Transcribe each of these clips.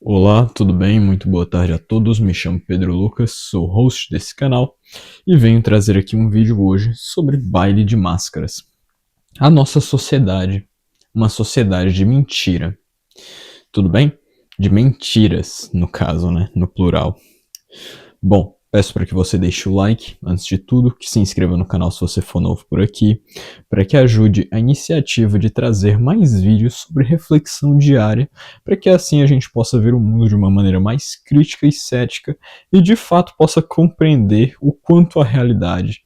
Olá, tudo bem? Muito boa tarde a todos. Me chamo Pedro Lucas, sou host desse canal e venho trazer aqui um vídeo hoje sobre baile de máscaras. A nossa sociedade, uma sociedade de mentira. Tudo bem? De mentiras, no caso, né? No plural. Bom, peço para que você deixe o like, antes de tudo, que se inscreva no canal se você for novo por aqui, para que ajude a iniciativa de trazer mais vídeos sobre reflexão diária, para que assim a gente possa ver o mundo de uma maneira mais crítica e cética e de fato possa compreender o quanto a realidade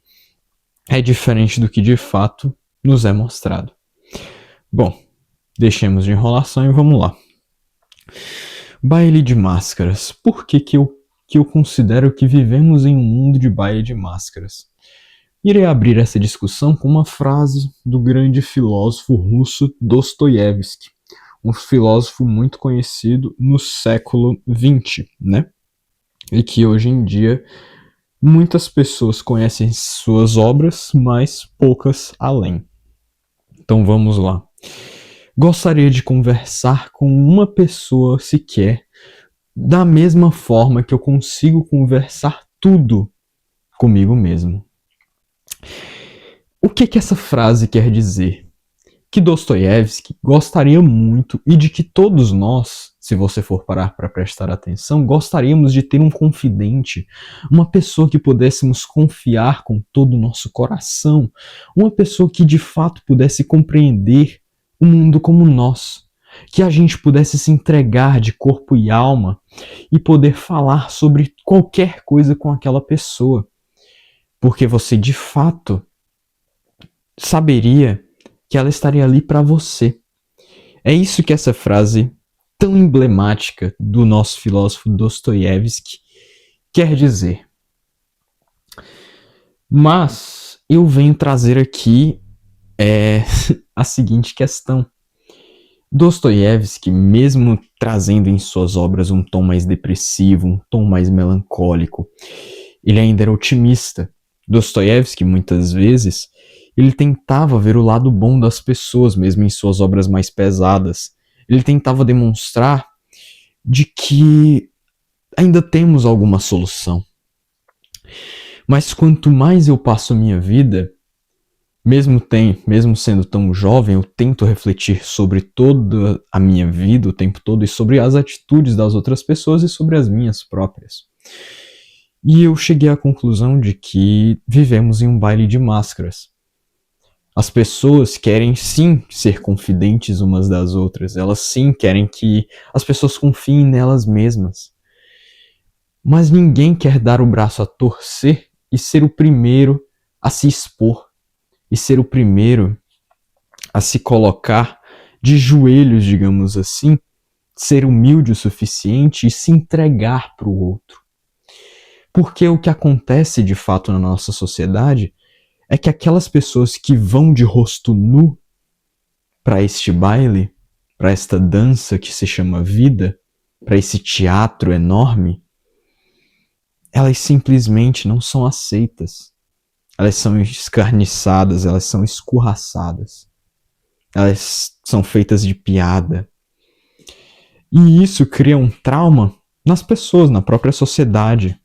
é diferente do que de fato nos é mostrado. Bom, deixemos de enrolação e vamos lá. Baile de máscaras. Por que eu considero que vivemos em um mundo de baile de máscaras? Irei abrir essa discussão com uma frase do grande filósofo russo Dostoiévski, um filósofo muito conhecido no século XX, né? E que hoje em dia muitas pessoas conhecem suas obras, mas poucas além. Então vamos lá. Gostaria de conversar com uma pessoa sequer da mesma forma que eu consigo conversar tudo comigo mesmo. O que essa frase quer dizer? Que Dostoiévski gostaria muito e de que todos nós, se você for parar para prestar atenção, gostaríamos de ter um confidente, uma pessoa que pudéssemos confiar com todo o nosso coração, uma pessoa que de fato pudesse compreender o mundo como nós, que a gente pudesse se entregar de corpo e alma e poder falar sobre qualquer coisa com aquela pessoa, porque você de fato saberia que ela estaria ali para você. É isso que essa frase tão emblemática do nosso filósofo Dostoiévski quer dizer. Mas eu venho trazer aqui a seguinte questão. Dostoiévski, mesmo trazendo em suas obras um tom mais depressivo, um tom mais melancólico, ele ainda era otimista. Dostoiévski, muitas vezes, ele tentava ver o lado bom das pessoas, mesmo em suas obras mais pesadas. Ele tentava demonstrar de que ainda temos alguma solução. Mas quanto mais eu passo a minha vida, mesmo sendo tão jovem, eu tento refletir sobre toda a minha vida o tempo todo e sobre as atitudes das outras pessoas e sobre as minhas próprias. E eu cheguei à conclusão de que vivemos em um baile de máscaras. As pessoas querem sim ser confidentes umas das outras, elas sim querem que as pessoas confiem nelas mesmas. Mas ninguém quer dar o braço a torcer e ser o primeiro a se expor, e ser o primeiro a se colocar de joelhos, digamos assim, ser humilde o suficiente e se entregar para o outro. Porque o que acontece de fato na nossa sociedade é que aquelas pessoas que vão de rosto nu para este baile, para esta dança que se chama vida, para esse teatro enorme, elas simplesmente não são aceitas. Elas são escarniçadas, elas são escorraçadas. Elas são feitas de piada. E isso cria um trauma nas pessoas, na própria sociedade.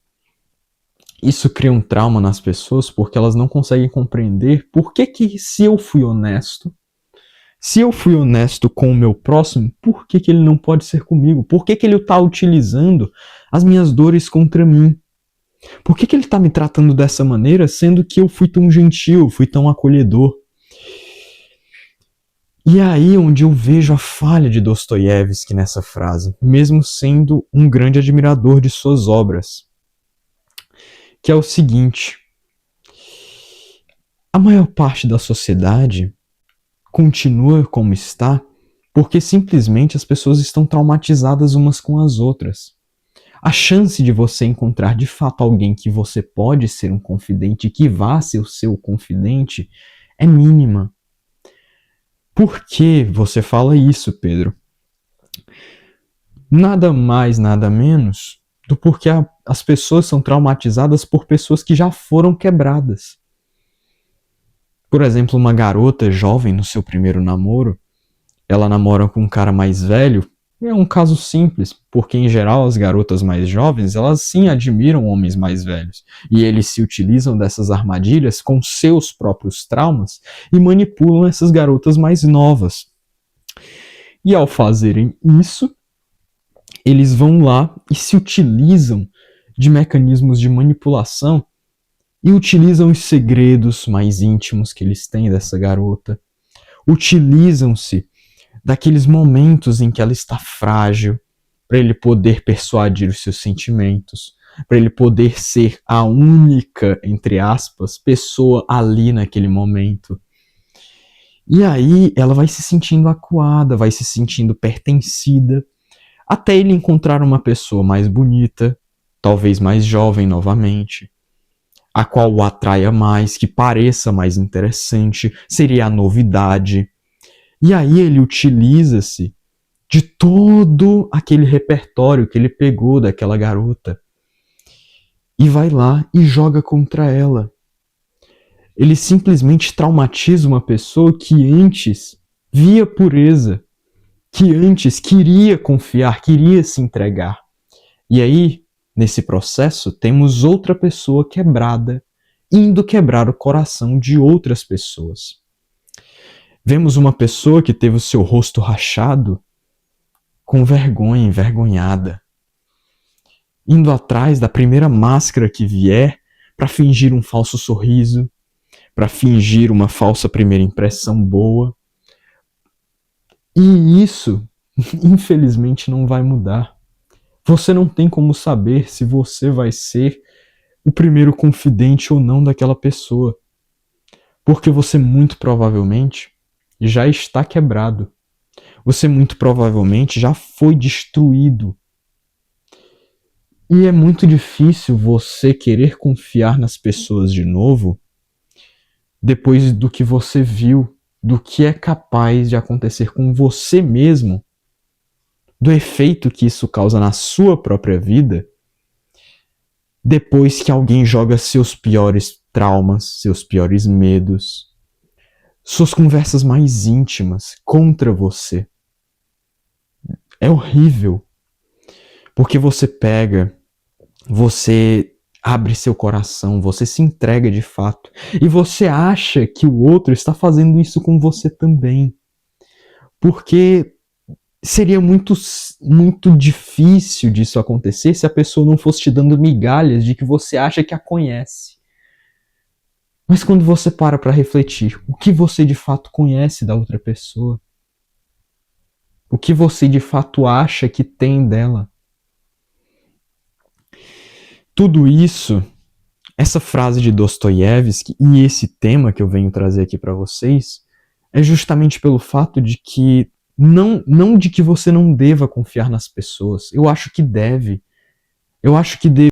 Isso cria um trauma nas pessoas porque elas não conseguem compreender por que se eu fui honesto com o meu próximo, por que ele não pode ser comigo? Por que ele está utilizando as minhas dores contra mim? Por que ele está me tratando dessa maneira, sendo que eu fui tão gentil, fui tão acolhedor? E é aí onde eu vejo a falha de Dostoiévski nessa frase, mesmo sendo um grande admirador de suas obras. Que é o seguinte: a maior parte da sociedade continua como está porque simplesmente as pessoas estão traumatizadas umas com as outras. A chance de você encontrar de fato alguém que você pode ser um confidente, que vá ser o seu confidente, é mínima. Por que você fala isso, Pedro? Nada mais, nada menos do porque as pessoas são traumatizadas por pessoas que já foram quebradas. Por exemplo, uma garota jovem no seu primeiro namoro, ela namora com um cara mais velho É um caso simples, porque em geral as garotas mais jovens, elas sim admiram homens mais velhos, e eles se utilizam dessas armadilhas com seus próprios traumas e manipulam essas garotas mais novas. E ao fazerem isso, eles vão lá e se utilizam de mecanismos de manipulação e utilizam os segredos mais íntimos que eles têm dessa garota. Utilizam-se daqueles momentos em que ela está frágil, para ele poder persuadir os seus sentimentos, para ele poder ser a única, entre aspas, pessoa ali naquele momento. E aí ela vai se sentindo acuada, vai se sentindo pertencida, até ele encontrar uma pessoa mais bonita, talvez mais jovem novamente, a qual o atraia mais, que pareça mais interessante, seria a novidade. E aí ele utiliza-se de todo aquele repertório que ele pegou daquela garota e vai lá e joga contra ela. Ele simplesmente traumatiza uma pessoa que antes via pureza, que antes queria confiar, queria se entregar. E aí, nesse processo, temos outra pessoa quebrada, indo quebrar o coração de outras pessoas. Vemos uma pessoa que teve o seu rosto rachado, com vergonha, envergonhada, indo atrás da primeira máscara que vier para fingir um falso sorriso, para fingir uma falsa primeira impressão boa. E isso, infelizmente, não vai mudar. Você não tem como saber se você vai ser o primeiro confidente ou não daquela pessoa, porque você muito provavelmente já está quebrado. Você muito provavelmente já foi destruído. E é muito difícil você querer confiar nas pessoas de novo depois do que você viu, do que é capaz de acontecer com você mesmo, do efeito que isso causa na sua própria vida, depois que alguém joga seus piores traumas, seus piores medos, suas conversas mais íntimas contra você. É horrível, porque você pega, você abre seu coração, você se entrega de fato, e você acha que o outro está fazendo isso com você também. Porque seria muito difícil disso acontecer se a pessoa não fosse te dando migalhas de que você acha que a conhece. Mas quando você para refletir, o que você de fato conhece da outra pessoa? O que você de fato acha que tem dela? Tudo isso, essa frase de Dostoiévski e esse tema que eu venho trazer aqui para vocês, é justamente pelo fato de que não de que você não deva confiar nas pessoas. Eu acho que deve. Eu acho que deve.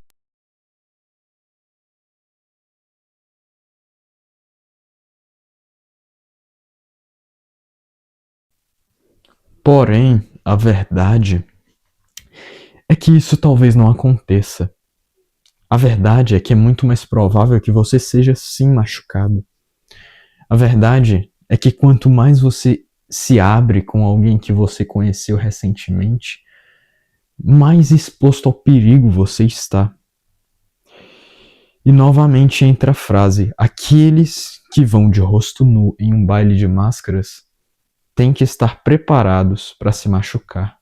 Porém, a verdade é que isso talvez não aconteça. A verdade é que é muito mais provável que você seja sim machucado. A verdade é que quanto mais você se abre com alguém que você conheceu recentemente, mais exposto ao perigo você está. E novamente entra a frase: aqueles que vão de rosto nu em um baile de máscaras têm que estar preparados para se machucar.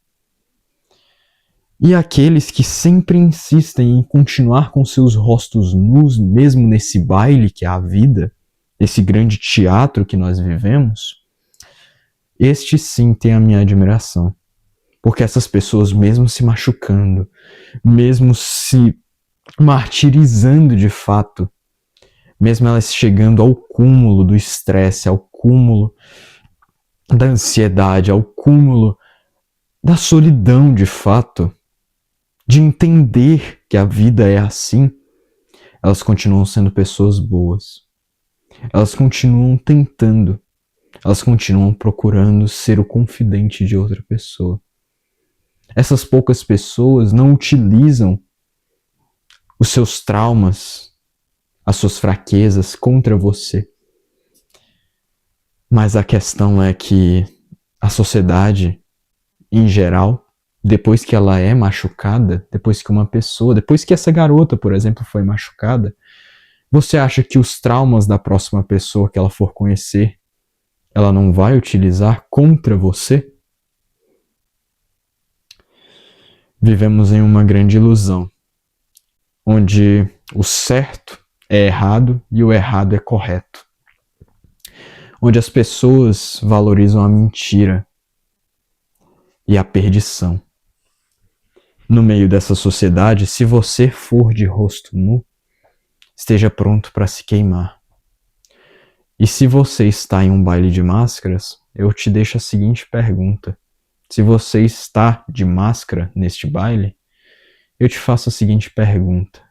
E aqueles que sempre insistem em continuar com seus rostos nus, mesmo nesse baile que é a vida, esse grande teatro que nós vivemos, estes sim têm a minha admiração. Porque essas pessoas, mesmo se machucando, mesmo se martirizando de fato, mesmo elas chegando ao cúmulo do estresse, ao cúmulo da ansiedade, ao cúmulo da solidão de fato, de entender que a vida é assim, elas continuam sendo pessoas boas. Elas continuam tentando, elas continuam procurando ser o confidente de outra pessoa. Essas poucas pessoas não utilizam os seus traumas, as suas fraquezas contra você. Mas a questão é que a sociedade, em geral, depois que ela é machucada, depois que uma pessoa, depois que essa garota, por exemplo, foi machucada, você acha que os traumas da próxima pessoa que ela for conhecer, ela não vai utilizar contra você? Vivemos em uma grande ilusão, onde o certo é errado e o errado é correto. Onde as pessoas valorizam a mentira e a perdição. No meio dessa sociedade, se você for de rosto nu, esteja pronto para se queimar. E se você está em um baile de máscaras, eu te deixo a seguinte pergunta. Se você está de máscara neste baile, eu te faço a seguinte pergunta.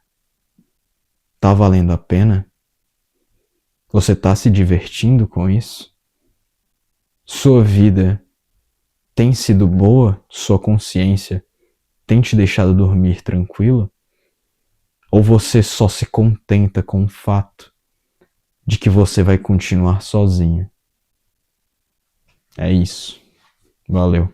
Tá valendo a pena? Você tá se divertindo com isso? Sua vida tem sido boa? Sua consciência tem te deixado dormir tranquilo? Ou você só se contenta com o fato de que você vai continuar sozinho? É isso. Valeu.